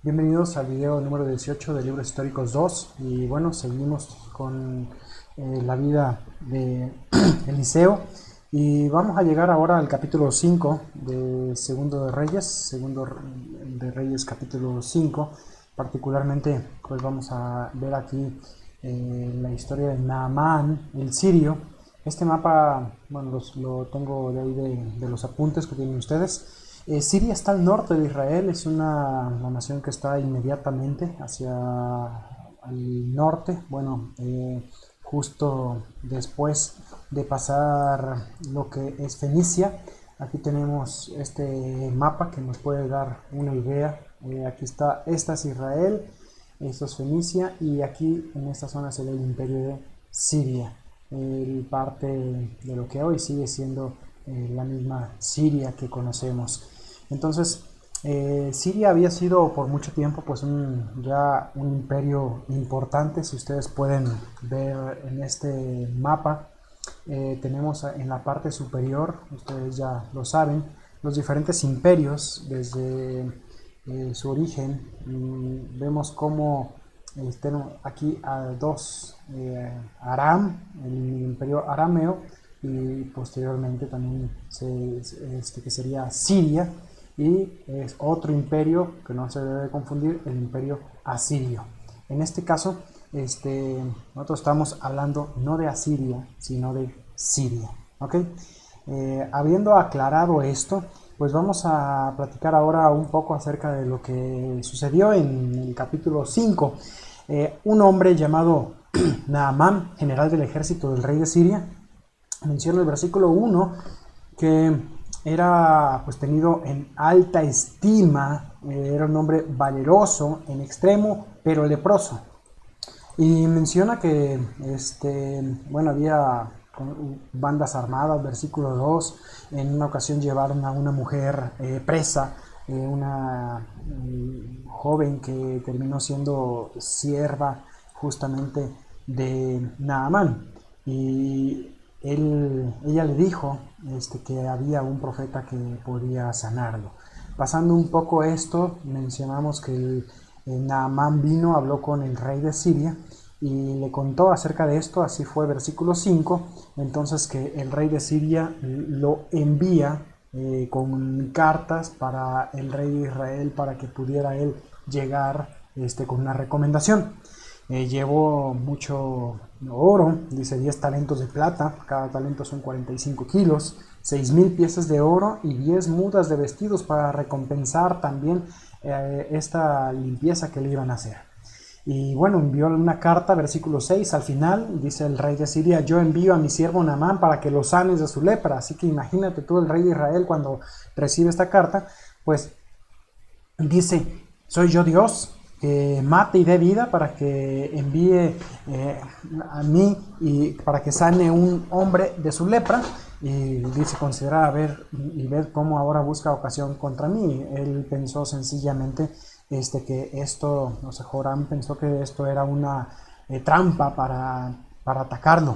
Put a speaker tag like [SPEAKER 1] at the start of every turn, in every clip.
[SPEAKER 1] Bienvenidos al video número 18 de Libros Históricos 2 y bueno, seguimos con la vida de Eliseo y vamos a llegar ahora al capítulo 5 de Segundo de Reyes capítulo 5. Particularmente pues vamos a ver aquí la historia de Naamán, el sirio. Este mapa, bueno, lo tengo de ahí de los apuntes que tienen ustedes. Siria está al norte de Israel, es una nación que está inmediatamente hacia el norte, bueno, justo después de pasar lo que es Fenicia. Aquí tenemos este mapa que nos puede dar una idea. Aquí está, esta es Israel, esto es Fenicia y aquí en esta zona se ve el imperio de Siria. Parte de lo que hoy sigue siendo la misma Siria que conocemos. Entonces, Siria había sido por mucho tiempo pues ya un imperio importante. Si ustedes pueden ver en este mapa, tenemos en la parte superior, ustedes ya lo saben, los diferentes imperios desde su origen. Vemos cómo tenemos aquí a dos, Aram, el imperio arameo, y posteriormente también que sería Siria, y es otro imperio que no se debe confundir, el imperio asirio. En este caso, nosotros estamos hablando no de Asiria, sino de Siria. ¿Ok? Habiendo aclarado esto, pues vamos a platicar ahora un poco acerca de lo que sucedió en el capítulo 5. Un hombre llamado Naamán, general del ejército del rey de Siria, menciona el versículo 1 que era pues tenido en alta estima, era un hombre valeroso en extremo, pero leproso. Y menciona que bueno, había bandas armadas, versículo 2, en una ocasión llevaron a una mujer presa, una joven que terminó siendo sierva justamente de Naamán. Y ella le dijo que había un profeta que podía sanarlo. Pasando un poco esto, mencionamos que Naamán vino, habló con el rey de Siria y le contó acerca de esto. Así fue versículo 5. Entonces que el rey de Siria lo envía con cartas para el rey de Israel para que pudiera él llegar con una recomendación. Llevó mucho oro, dice 10 talentos de plata, cada talento son 45 kilos, 6,000 piezas de oro y 10 mudas de vestidos para recompensar también esta limpieza que le iban a hacer. Y bueno, envió una carta, versículo 6, al final, dice el rey de Siria: yo envío a mi siervo Naamán para que lo sanes de su lepra. Así que imagínate tú, el rey de Israel, cuando recibe esta carta, pues dice: soy yo Dios, que mate y dé vida para que envíe a mí y para que sane un hombre de su lepra. Y dice: considera a ver y ver cómo ahora busca ocasión contra mí. Él pensó sencillamente que esto, o sea, Joram pensó que esto era una trampa para atacarlo.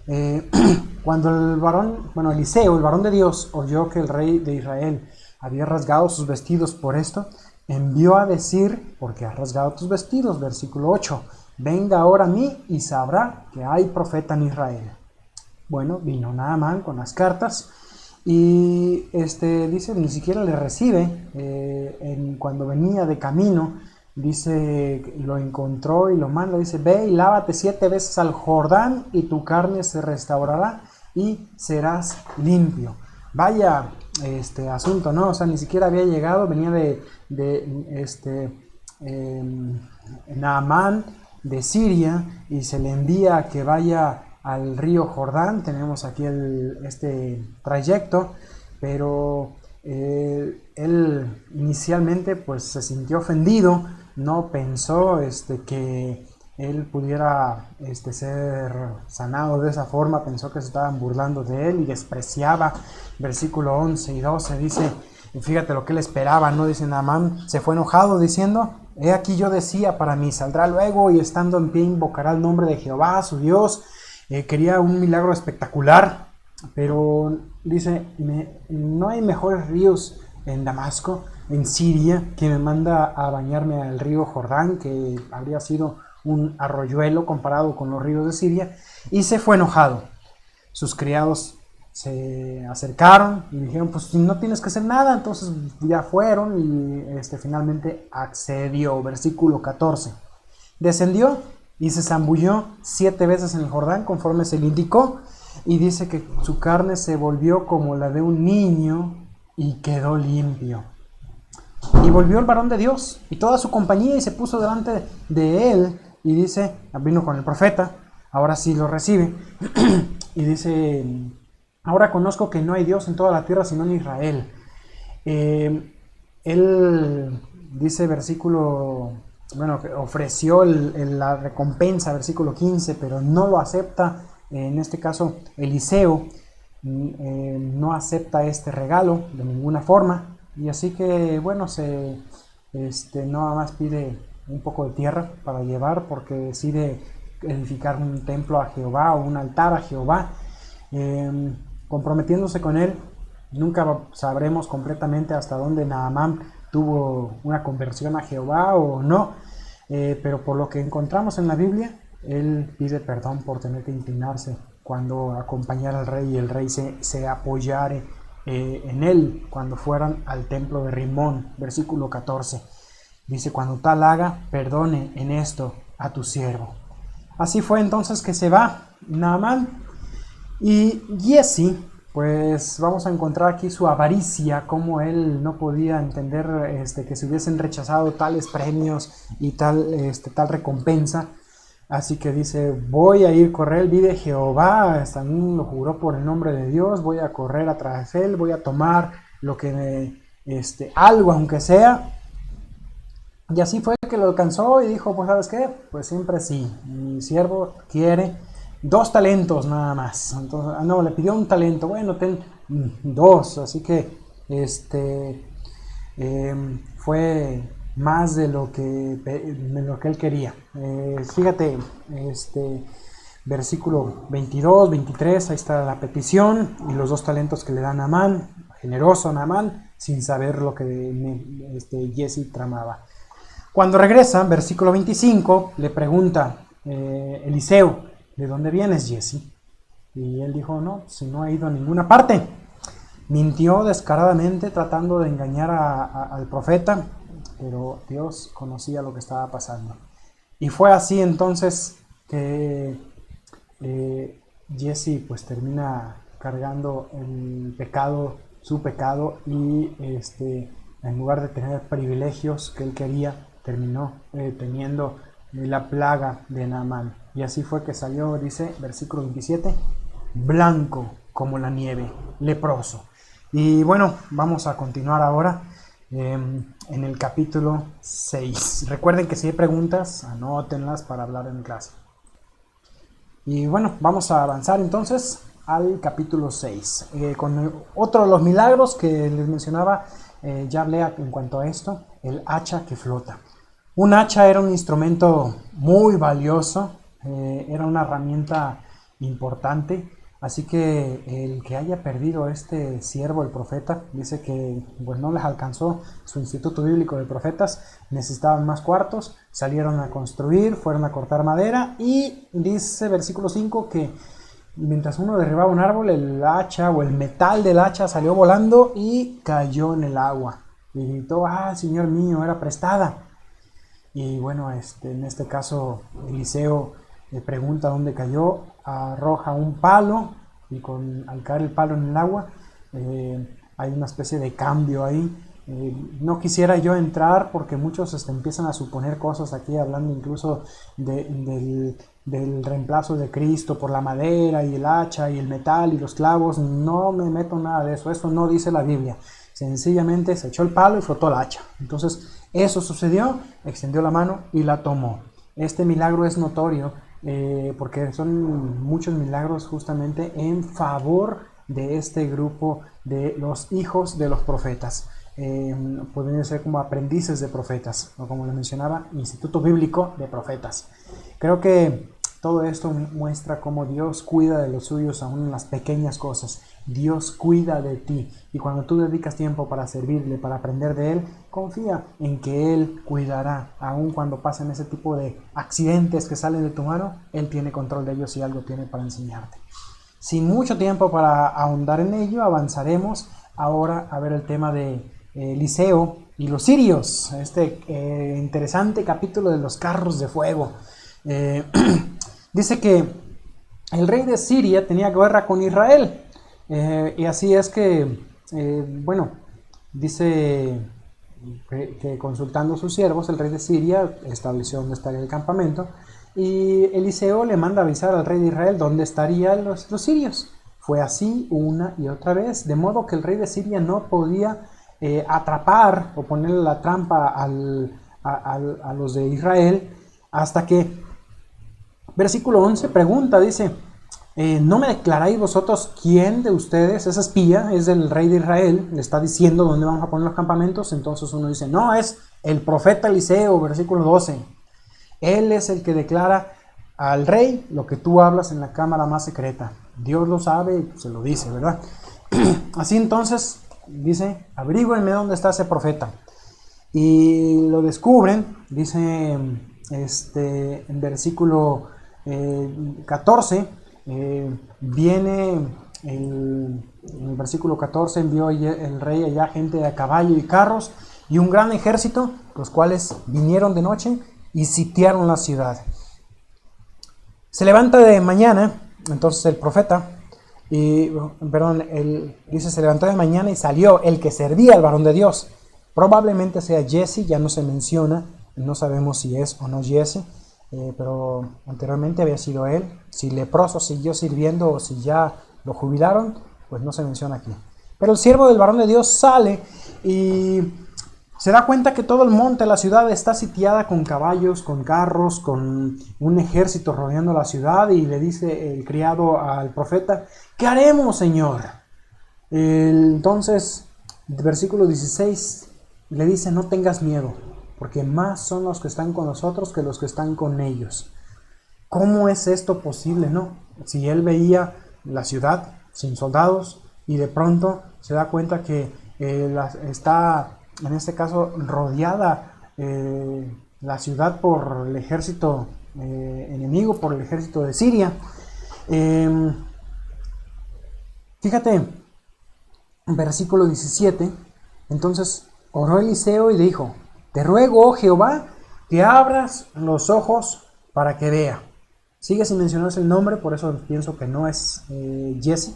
[SPEAKER 1] Eh, Cuando el varón, bueno, Eliseo, el varón de Dios, oyó que el rey de Israel había rasgado sus vestidos por esto, envió a decir: porque has rasgado tus vestidos, versículo 8, venga ahora a mí y sabrá que hay profeta en Israel. Bueno, vino Naamán con las cartas y dice, ni siquiera le recibe. Cuando venía de camino, dice, lo encontró y lo manda, dice: ve y lávate 7 veces al Jordán y tu carne se restaurará y serás limpio. Vaya asunto, ¿no? O sea, ni siquiera había llegado, venía de Naamán de Siria y se le envía a que vaya al río Jordán. Tenemos aquí este trayecto, pero él inicialmente pues se sintió ofendido, no pensó que él pudiera ser sanado de esa forma, pensó que se estaban burlando de él y despreciaba. Versículo 11 y 12 dice, fíjate lo que él esperaba, ¿no? Dice: Naamán se fue enojado diciendo: he aquí yo decía para mí, saldrá luego y estando en pie invocará el nombre de Jehová su Dios. Quería un milagro espectacular, pero dice: no hay mejores ríos en Damasco, en Siria, que me manda a bañarme al río Jordán, que habría sido un arroyuelo comparado con los ríos de Siria, y se fue enojado. Sus criados se acercaron y dijeron, pues no tienes que hacer nada. Entonces ya fueron y finalmente accedió. Versículo 14. Descendió y se zambulló 7 veces en el Jordán conforme se le indicó, y dice que su carne se volvió como la de un niño y quedó limpio. Y volvió el varón de Dios y toda su compañía y se puso delante de él, y dice, vino con el profeta, ahora sí lo recibe, y dice, ahora conozco que no hay Dios en toda la tierra sino en Israel. Él dice versículo, bueno, ofreció la recompensa, versículo 15, pero no lo acepta. En este caso Eliseo no acepta este regalo de ninguna forma, y así que bueno, nada más pide un poco de tierra para llevar, porque decide edificar un templo a Jehová o un altar a Jehová, comprometiéndose con él. Nunca sabremos completamente hasta dónde Naamán tuvo una conversión a Jehová o no, pero por lo que encontramos en la Biblia, él pide perdón por tener que inclinarse cuando acompañara al rey y el rey se apoyare en él cuando fueran al templo de Rimón. Versículo 14 dice, cuando tal haga, perdone en esto a tu siervo. Así fue entonces que se va Naamán, y Giezi, pues vamos a encontrar aquí su avaricia, como él no podía entender que se hubiesen rechazado tales premios y tal recompensa. Así que dice, voy a ir correr, vive Jehová, también lo juró por el nombre de Dios, voy a correr atrás de él, voy a tomar lo que algo aunque sea. Y así fue que lo alcanzó y dijo, pues ¿sabes qué? Pues siempre sí, mi siervo quiere 2 talentos nada más. Entonces, no, le pidió 1 talento, bueno, ten 2, así que fue más de lo que él quería. Fíjate, versículo 22, 23, ahí está la petición y los 2 talentos que le dan a Naamán, generoso Naamán, sin saber lo que Giezi tramaba. Cuando regresa, versículo 25, le pregunta Eliseo, ¿de dónde vienes, Giezi? Y él dijo, no, si no he ido a ninguna parte. Mintió descaradamente tratando de engañar al profeta, pero Dios conocía lo que estaba pasando. Y fue así entonces que Giezi pues termina cargando el pecado, su pecado, y en lugar de tener privilegios que él quería, terminó teniendo la plaga de Naamán. Y así fue que salió, dice, versículo 27, blanco como la nieve, leproso. Y bueno, vamos a continuar ahora en el capítulo 6. Recuerden que si hay preguntas, anótenlas para hablar en clase. Y bueno, vamos a avanzar entonces al capítulo 6. Con otro de los milagros que les mencionaba, ya hablé en cuanto a esto, el hacha que flota. Un hacha era un instrumento muy valioso, era una herramienta importante, así que el que haya perdido este siervo, el profeta, dice que pues no les alcanzó su instituto bíblico de profetas, necesitaban más cuartos, salieron a construir, fueron a cortar madera, y dice versículo 5 que mientras uno derribaba un árbol, el hacha o el metal del hacha salió volando y cayó en el agua, y gritó, Señor mío, era prestada. Y bueno, en este caso Eliseo le pregunta dónde cayó, arroja un palo, y al caer el palo en el agua hay una especie de cambio ahí. No quisiera yo entrar porque muchos empiezan a suponer cosas aquí, hablando incluso del reemplazo de Cristo por la madera y el hacha y el metal y los clavos. No me meto nada de eso, eso no dice la Biblia. Sencillamente se echó el palo y flotó el hacha. Entonces eso sucedió, extendió la mano y la tomó. Este milagro es notorio porque son muchos milagros justamente en favor de este grupo de los hijos de los profetas. Pueden ser como aprendices de profetas, o como le mencionaba, Instituto Bíblico de Profetas. Creo que todo esto muestra cómo Dios cuida de los suyos aún en las pequeñas cosas. Dios cuida de ti. Y cuando tú dedicas tiempo para servirle, para aprender de Él, confía en que Él cuidará. Aun cuando pasen ese tipo de accidentes que salen de tu mano, Él tiene control de ellos y algo tiene para enseñarte. Sin mucho tiempo para ahondar en ello, avanzaremos ahora a ver el tema de Eliseo y los sirios. Interesante capítulo de los carros de fuego. Dice que el rey de Siria tenía guerra con Israel. Y así es que, dice que consultando a sus siervos, el rey de Siria estableció dónde estaría el campamento. Y Eliseo le manda avisar al rey de Israel dónde estarían los sirios. Fue así una y otra vez, de modo que el rey de Siria no podía atrapar o ponerle la trampa a los de Israel, hasta que, versículo 11 pregunta, dice, ¿no me declaráis vosotros quién de ustedes es espía? Es del rey de Israel, le está diciendo dónde vamos a poner los campamentos. Entonces uno dice, no, es el profeta Eliseo, versículo 12. Él es el que declara al rey lo que tú hablas en la cámara más secreta. Dios lo sabe y se lo dice, ¿verdad? Así entonces, dice, averigüenme dónde está ese profeta. Y lo descubren, dice en versículo 14, viene en el versículo 14, envió el rey allá gente a caballo y carros y un gran ejército, los cuales vinieron de noche y sitiaron la ciudad. Se levanta de mañana, entonces el profeta, dice, se levantó de mañana y salió el que servía al varón de Dios. Probablemente sea Jesse, ya no se menciona, no sabemos si es o no Jesse, pero anteriormente había sido él. Si leproso siguió sirviendo o si ya lo jubilaron, pues no se menciona aquí. Pero el siervo del varón de Dios sale y se da cuenta que todo el monte, la ciudad está sitiada con caballos, con carros, con un ejército rodeando la ciudad, y le dice el criado al profeta, ¿qué haremos, Señor? Entonces, versículo 16, le dice, no tengas miedo, porque más son los que están con nosotros que los que están con ellos. ¿Cómo es esto posible, no? Si él veía la ciudad sin soldados y de pronto se da cuenta que está, en este caso, rodeada la ciudad por el ejército enemigo, por el ejército de Siria. Fíjate, versículo 17, entonces oró Eliseo y dijo, te ruego, oh Jehová, que abras los ojos para que vea. Sigue sin mencionarse el nombre, por eso pienso que no es Jesse.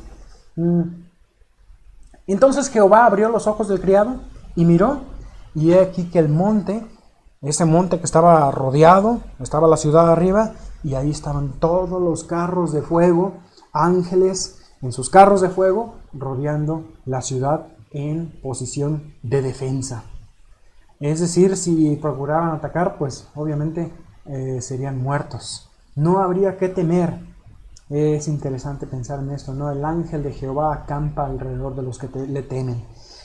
[SPEAKER 1] Entonces Jehová abrió los ojos del criado y miró, y he aquí que el monte, ese monte que estaba rodeado, estaba la ciudad arriba, y ahí estaban todos los carros de fuego, ángeles en sus carros de fuego, rodeando la ciudad en posición de defensa. Es decir, si procuraban atacar, pues obviamente serían muertos. No habría que temer. Es interesante pensar en esto, ¿no? El ángel de Jehová acampa alrededor de los que le temen.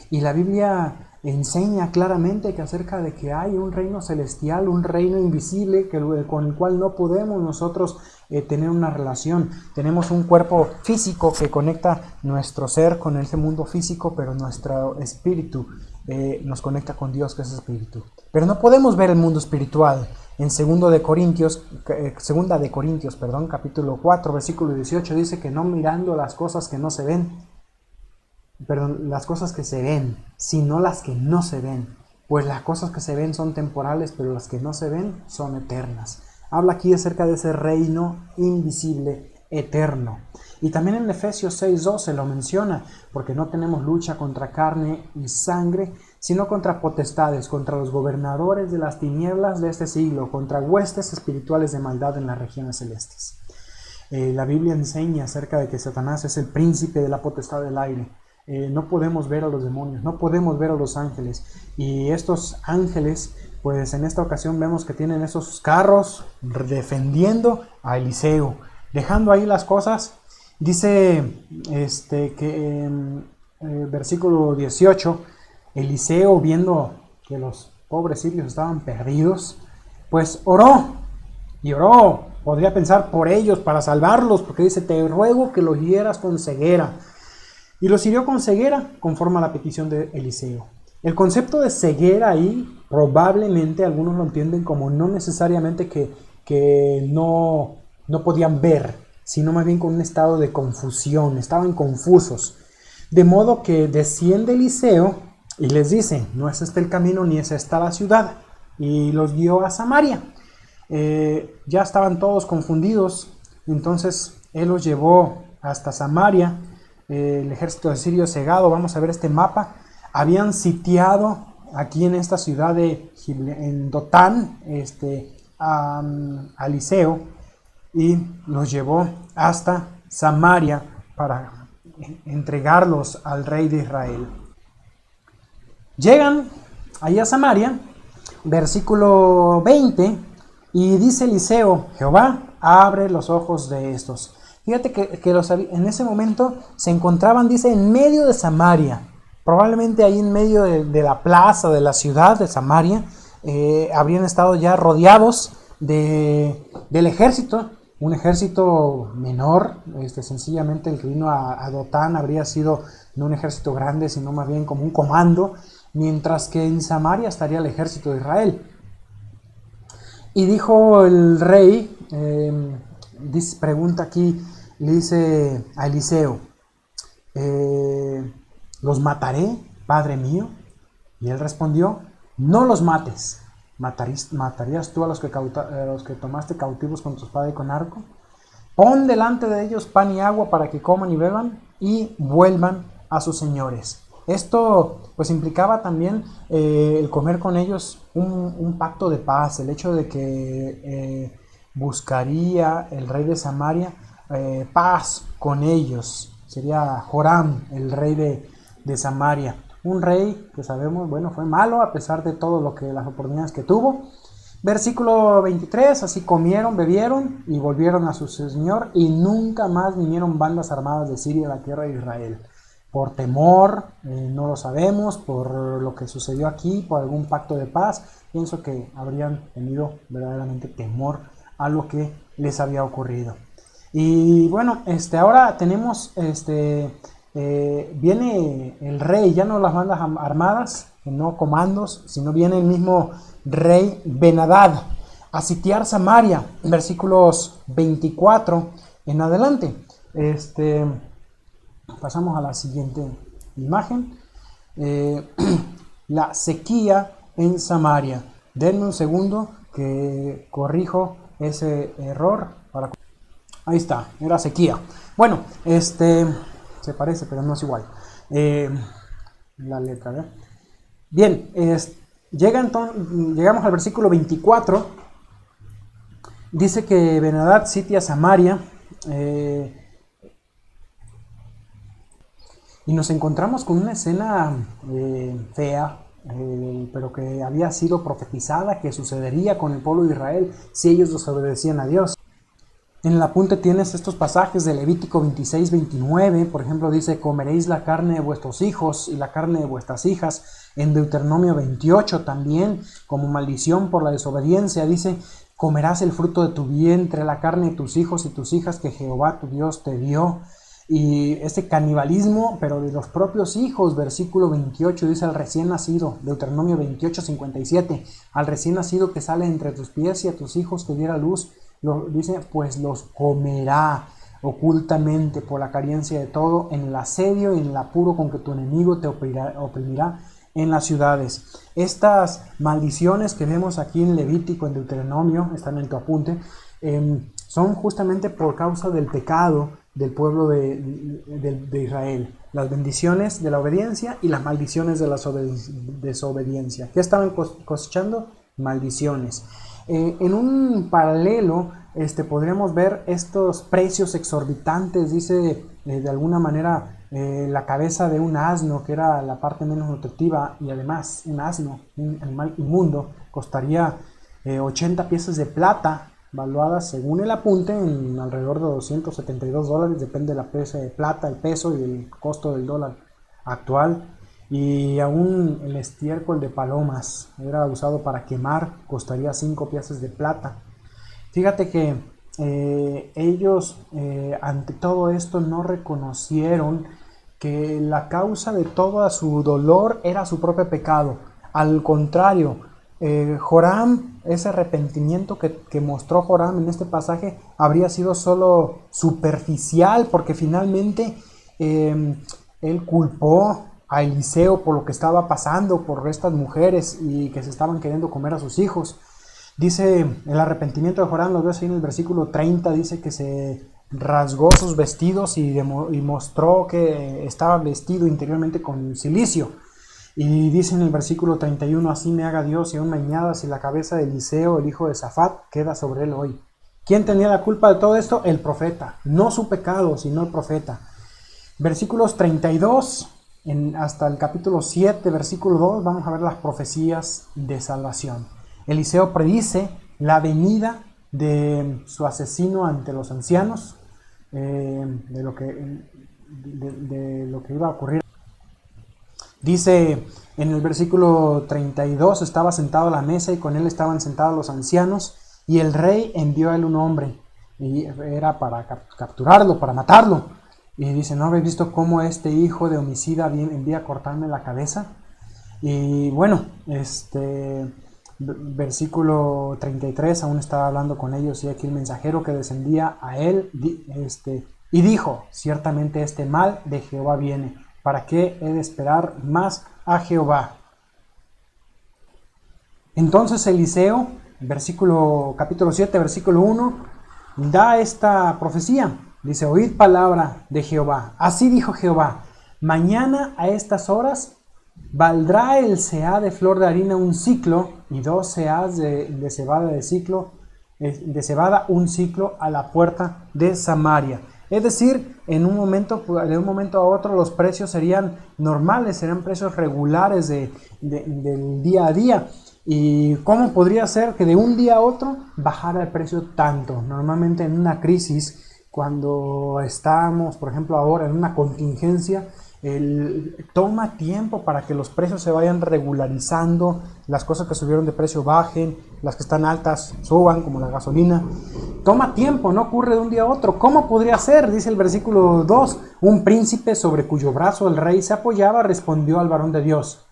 [SPEAKER 1] Y la Biblia enseña claramente que acerca de que hay un reino celestial, un reino invisible con el cual no podemos nosotros tener una relación. Tenemos un cuerpo físico que conecta nuestro ser con ese mundo físico, pero nuestro espíritu nos conecta con Dios, que es espíritu. Pero no podemos ver el mundo espiritual. En 2 de Corintios, capítulo 4, versículo 18, dice que no mirando las cosas que no se ven, las cosas que se ven, sino las que no se ven. Pues las cosas que se ven son temporales, pero las que no se ven son eternas. Habla aquí acerca de ese reino invisible, eterno. Y también en Efesios 6:12 lo menciona, porque no tenemos lucha contra carne y sangre, sino contra potestades, contra los gobernadores de las tinieblas de este siglo, contra huestes espirituales de maldad en las regiones celestes. La Biblia enseña acerca de que Satanás es el príncipe de la potestad del aire. No podemos ver a los demonios, no podemos ver a los ángeles. Y estos ángeles, pues en esta ocasión vemos que tienen esos carros defendiendo a Eliseo, dejando ahí las cosas. Dice que en versículo 18, Eliseo, viendo que los pobres sirios estaban perdidos, pues oró. Y oró, podría pensar por ellos, para salvarlos, porque dice, te ruego que los hieras con ceguera. y los hirió con ceguera, conforme a la petición de Eliseo. El concepto de ceguera ahí, probablemente algunos lo entienden como no necesariamente que no podían ver, sino más bien con un estado de confusión, estaban confusos. De modo que desciende Eliseo y les dice, no es este el camino ni es esta la ciudad, y los guió a Samaria. Ya estaban todos confundidos, entonces él los llevó hasta Samaria. El ejército de Sirio cegado, vamos a ver este mapa, habían sitiado aquí en esta ciudad en Dotán a Eliseo, y los llevó hasta Samaria para entregarlos al rey de Israel. Llegan ahí a Samaria, versículo 20, y dice Eliseo, Jehová, abre los ojos de estos. Fíjate que en ese momento se encontraban, dice, en medio de Samaria, probablemente ahí en medio de la plaza de la ciudad de Samaria, habrían estado ya rodeados del ejército, un ejército menor, sencillamente el que vino a Dotán habría sido no un ejército grande, sino más bien como un comando, mientras que en Samaria estaría el ejército de Israel. Y dijo el rey, pregunta aquí, le dice a Eliseo, ¿los mataré, padre mío? Y él respondió, no los mates. ¿Matarías tú a los que tomaste cautivos con tu espada y con arco? Pon delante de ellos pan y agua para que coman y beban y vuelvan a sus señores. Esto pues implicaba también el comer con ellos un pacto de paz, el hecho de que buscaría el rey de Samaria paz con ellos. Sería Joram, el rey de Samaria. Un rey que sabemos, bueno, fue malo a pesar de todo las oportunidades que tuvo. Versículo 23, así comieron, bebieron y volvieron a su señor, y nunca más vinieron bandas armadas de Siria a la tierra de Israel. Por temor, no lo sabemos, por lo que sucedió aquí, por algún pacto de paz, pienso que habrían tenido verdaderamente temor a lo que les había ocurrido. Y bueno, ahora tenemos, viene el rey, ya no las bandas armadas, no comandos, sino viene el mismo rey Ben-Hadad a sitiar Samaria, versículos 24 en adelante. Pasamos a la siguiente imagen. La sequía en Samaria. Denme un segundo que corrijo ese error. Ahí está, era sequía. Bueno, se parece, pero no es igual. La letra, ¿verdad? Bien, llegamos al versículo 24. Dice que Ben-Hadad sitia Samaria. Y nos encontramos con una escena fea, pero que había sido profetizada, que sucedería con el pueblo de Israel si ellos desobedecían a Dios. En el apunte tienes estos pasajes de Levítico 26-29, por ejemplo dice, comeréis la carne de vuestros hijos y la carne de vuestras hijas. En Deuteronomio 28 también, como maldición por la desobediencia, dice, comerás el fruto de tu vientre, la carne de tus hijos y tus hijas que Jehová tu Dios te dio. Y este canibalismo, pero de los propios hijos, versículo 28 dice al recién nacido, Deuteronomio 28-57, al recién nacido que sale entre tus pies y a tus hijos que diera luz, dice, pues los comerá ocultamente por la carencia de todo, en el asedio y en el apuro con que tu enemigo te oprimirá en las ciudades. Estas maldiciones que vemos aquí en Levítico, en Deuteronomio, están en tu apunte, son justamente por causa del pecado del pueblo de Israel. Las bendiciones de la obediencia y las maldiciones de la desobediencia. ¿Qué estaban cosechando? Maldiciones. En un paralelo podríamos ver estos precios exorbitantes, dice de alguna manera la cabeza de un asno, que era la parte menos nutritiva, y además un asno, un animal inmundo, costaría 80 piezas de plata, valuadas según el apunte en alrededor de $272, depende de la pieza de plata, el peso y el costo del dólar actual. Y aún el estiércol de palomas era usado para quemar, costaría 5 piezas de plata. Fíjate que ellos ante todo esto no reconocieron que la causa de todo su dolor era su propio pecado. Al contrario, Joram, ese arrepentimiento que mostró Joram en este pasaje habría sido solo superficial, porque finalmente él culpó a Eliseo por lo que estaba pasando, por estas mujeres y que se estaban queriendo comer a sus hijos. Dice el arrepentimiento de Joram, lo ves ahí en el versículo 30, dice que se rasgó sus vestidos y mostró que estaba vestido interiormente con silicio. Y dice en el versículo 31, así me haga Dios y aún me añada si la cabeza de Eliseo, el hijo de Safat, queda sobre él hoy. ¿Quién tenía la culpa de todo esto? El profeta, no su pecado, sino el profeta. Versículos 32 hasta el capítulo 7, versículo 2, vamos a ver las profecías de salvación. Eliseo predice la venida de su asesino ante los ancianos, de lo que iba a ocurrir. Dice en el versículo 32, estaba sentado a la mesa y con él estaban sentados los ancianos, y el rey envió a él un hombre, y era para capturarlo, para matarlo. Y dice, ¿no habéis visto cómo este hijo de homicida envía a cortarme la cabeza? Y bueno, versículo 33, aún estaba hablando con ellos, y aquí el mensajero que descendía a él, y dijo, ciertamente este mal de Jehová viene, ¿para qué he de esperar más a Jehová? Entonces Eliseo, capítulo 7, versículo 1, da esta profecía. Dice, oíd palabra de Jehová. Así dijo Jehová, mañana a estas horas valdrá el seah de flor de harina un siclo, y 2 seahs de cebada un siclo a la puerta de Samaria. Es decir, de un momento a otro los precios serían normales, serían precios regulares del día a día. ¿Y cómo podría ser que de un día a otro bajara el precio tanto? Normalmente en una crisis, cuando estamos, por ejemplo, ahora en una contingencia, toma tiempo para que los precios se vayan regularizando, las cosas que subieron de precio bajen, las que están altas suban, como la gasolina. Toma tiempo, no ocurre de un día a otro. ¿Cómo podría ser? Dice el versículo 2, un príncipe sobre cuyo brazo el rey se apoyaba respondió al varón de Dios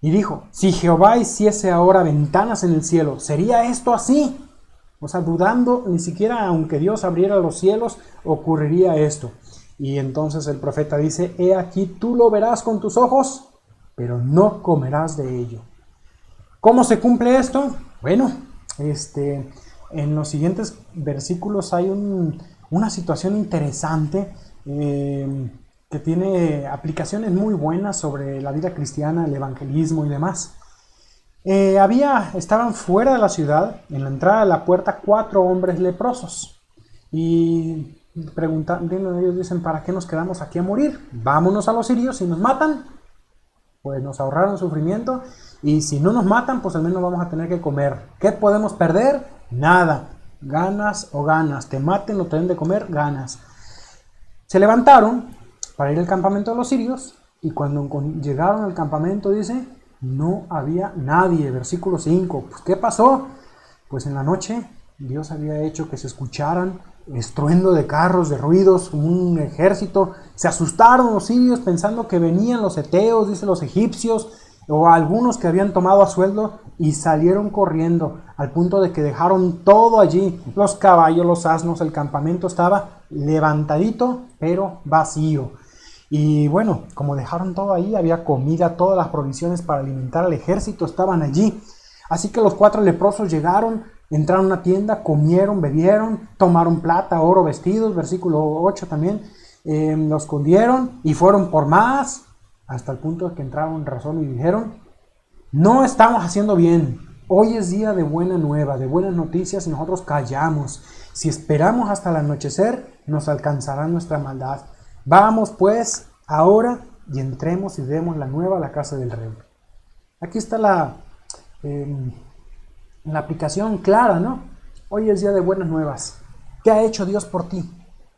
[SPEAKER 1] y dijo, si Jehová hiciese ahora ventanas en el cielo, ¿sería esto así? O sea, dudando, ni siquiera aunque Dios abriera los cielos, ocurriría esto. Y entonces el profeta dice, he aquí tú lo verás con tus ojos, pero no comerás de ello. ¿Cómo se cumple esto? Bueno, en los siguientes versículos hay una situación interesante que tiene aplicaciones muy buenas sobre la vida cristiana, el evangelismo y demás. Estaban fuera de la ciudad, en la entrada de la puerta, 4 hombres leprosos. Y ellos dicen, ¿para qué nos quedamos aquí a morir? Vámonos a los sirios, si nos matan, pues nos ahorraron sufrimiento, y si no nos matan, pues al menos vamos a tener que comer. ¿Qué podemos perder? Nada. Ganas o ganas, te maten o te den de comer, ganas. Se levantaron para ir al campamento de los sirios, y cuando llegaron al campamento, dice, no había nadie. Versículo 5, pues ¿qué pasó? Pues en la noche Dios había hecho que se escucharan estruendo de carros, de ruidos, un ejército. Se asustaron los sirios pensando que venían los heteos, dice los egipcios, o algunos que habían tomado a sueldo, y salieron corriendo al punto de que dejaron todo allí, los caballos, los asnos, el campamento estaba levantadito pero vacío. Y bueno, como dejaron todo ahí, había comida, todas las provisiones para alimentar al ejército estaban allí. Así que los 4 leprosos llegaron, entraron a una tienda, comieron, bebieron, tomaron plata, oro, vestidos, versículo 8 también, los escondieron y fueron por más, hasta el punto de que entraron en razón y dijeron, no estamos haciendo bien, hoy es día de buena nueva, de buenas noticias, y nosotros callamos. Si esperamos hasta el anochecer, nos alcanzará nuestra maldad. Vamos pues ahora y entremos y demos la nueva a la casa del rey. Aquí está la aplicación clara, ¿no? Hoy es día de buenas nuevas. ¿Qué ha hecho Dios por ti?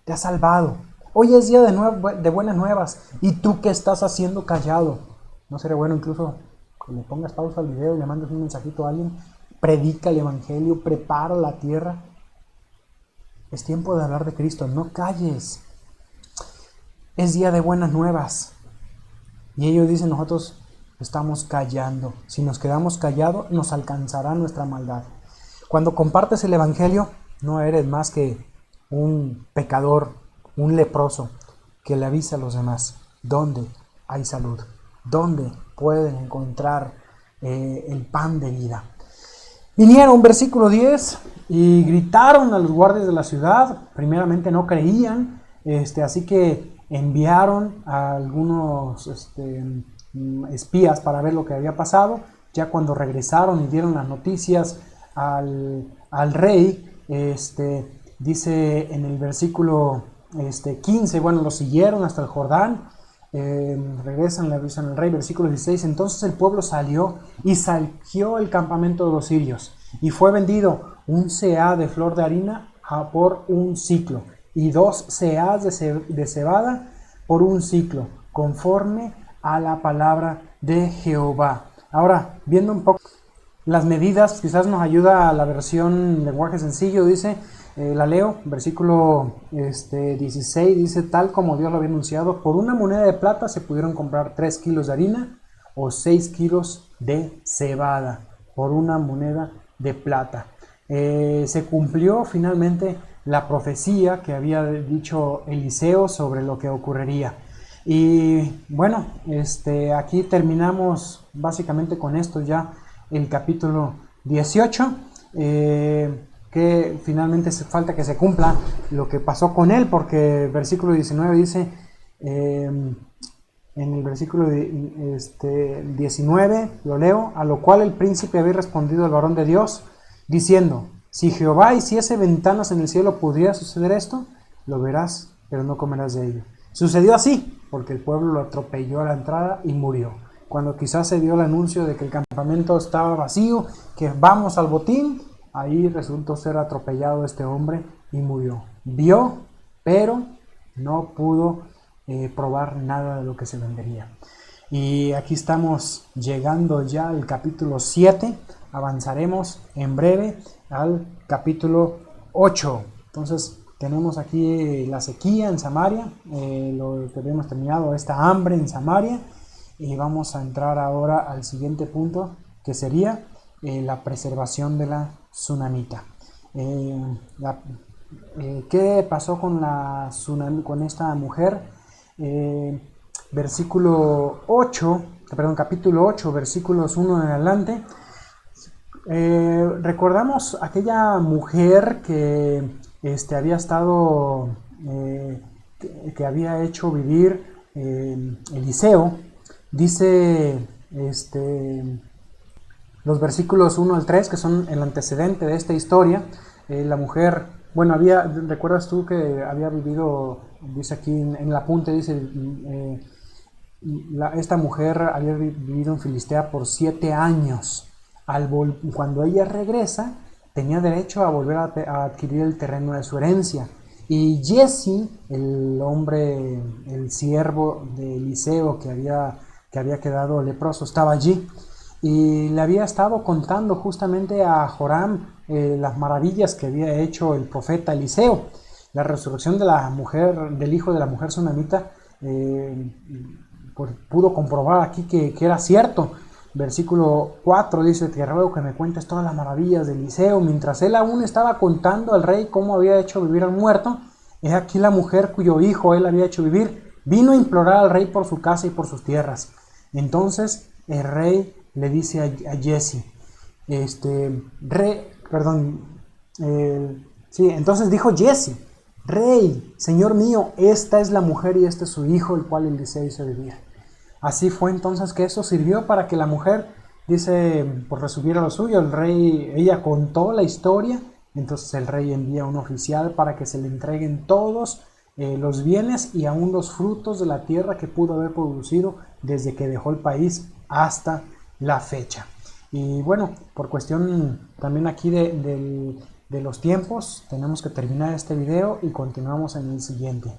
[SPEAKER 1] Te ha salvado. Hoy es día de buenas nuevas. ¿Y tú qué estás haciendo callado? ¿No sería bueno incluso que le pongas pausa al video y le mandes un mensajito a alguien? Predica el evangelio, prepara la tierra. Es tiempo de hablar de Cristo, no calles. es día de buenas nuevas. Y ellos dicen, nosotros estamos callando. Si nos quedamos callados, nos alcanzará nuestra maldad. Cuando compartes el evangelio, no eres más que un pecador, un leproso, que le avisa a los demás dónde hay salud, dónde pueden encontrar el pan de vida. Vinieron, versículo 10, y gritaron a los guardias de la ciudad. Primeramente no creían, así que enviaron a algunos espías para ver lo que había pasado. Ya cuando regresaron y dieron las noticias al rey, dice en el versículo 15, bueno, lo siguieron hasta el Jordán. Regresan, le avisan al rey, versículo 16. Entonces el pueblo salió y saqueó el campamento de los sirios, y fue vendido un seah de flor de harina por un siclo, y 2 seahs de cebada por un siclo, conforme a la palabra de Jehová. Ahora, viendo un poco las medidas, quizás nos ayuda a la versión lenguaje sencillo. Dice, la leo, versículo 16, dice, tal como Dios lo había anunciado, por una moneda de plata se pudieron comprar 3 kilos de harina o 6 kilos de cebada, por una moneda de plata. Se cumplió finalmente la profecía que había dicho Eliseo sobre lo que ocurriría. Y bueno, aquí terminamos básicamente con esto ya el capítulo 18, que finalmente falta que se cumpla lo que pasó con él, porque el versículo 19 dice, en el versículo 19, lo leo, a lo cual el príncipe había respondido al varón de Dios, diciendo, si Jehová hiciese ventanas en el cielo, ¿podría suceder esto? Lo verás, pero no comerás de ello. Sucedió así, porque el pueblo lo atropelló a la entrada y murió. Cuando quizás se dio el anuncio de que el campamento estaba vacío, que vamos al botín, ahí resultó ser atropellado este hombre y murió. Vio, pero no pudo probar nada de lo que se vendería. Y aquí estamos llegando ya al capítulo 7, avanzaremos en breve al capítulo 8. Entonces tenemos aquí la sequía en Samaria, lo que habíamos terminado, esta hambre en Samaria, y vamos a entrar ahora al siguiente punto, que sería la preservación de la tsunamita. ¿Qué pasó con con esta mujer? Capítulo 8, versículos 1 en adelante. Recordamos aquella mujer que había estado, que había hecho vivir Eliseo. Dice los versículos 1 al 3, que son el antecedente de esta historia. La mujer, bueno, recuerdas tú que había vivido, dice aquí en el apunte, dice, esta mujer había vivido en Filistea por 7 años. Cuando ella regresa, tenía derecho a volver a adquirir el terreno de su herencia. Y Jesse, el hombre, el siervo de Eliseo que había quedado leproso, estaba allí y le había estado contando justamente a Joram las maravillas que había hecho el profeta Eliseo. La resurrección de la mujer, del hijo de la mujer sunamita, pues pudo comprobar aquí que era cierto. Versículo 4 dice, te ruego que me cuentes todas las maravillas de Eliseo. Mientras él aún estaba contando al rey cómo había hecho vivir al muerto, es aquí la mujer cuyo hijo él había hecho vivir, vino a implorar al rey por su casa y por sus tierras. Entonces el rey le dice a Jesse, entonces dijo Jesse, rey, señor mío, esta es la mujer y este es su hijo, el cual Eliseo hizo vivir. Así fue entonces que eso sirvió para que la mujer, dice, pues resumiera lo suyo. El rey, ella contó la historia, entonces el rey envía a un oficial para que se le entreguen todos los bienes y aún los frutos de la tierra que pudo haber producido desde que dejó el país hasta la fecha. Y bueno, por cuestión también aquí de los tiempos, tenemos que terminar este video y continuamos en el siguiente.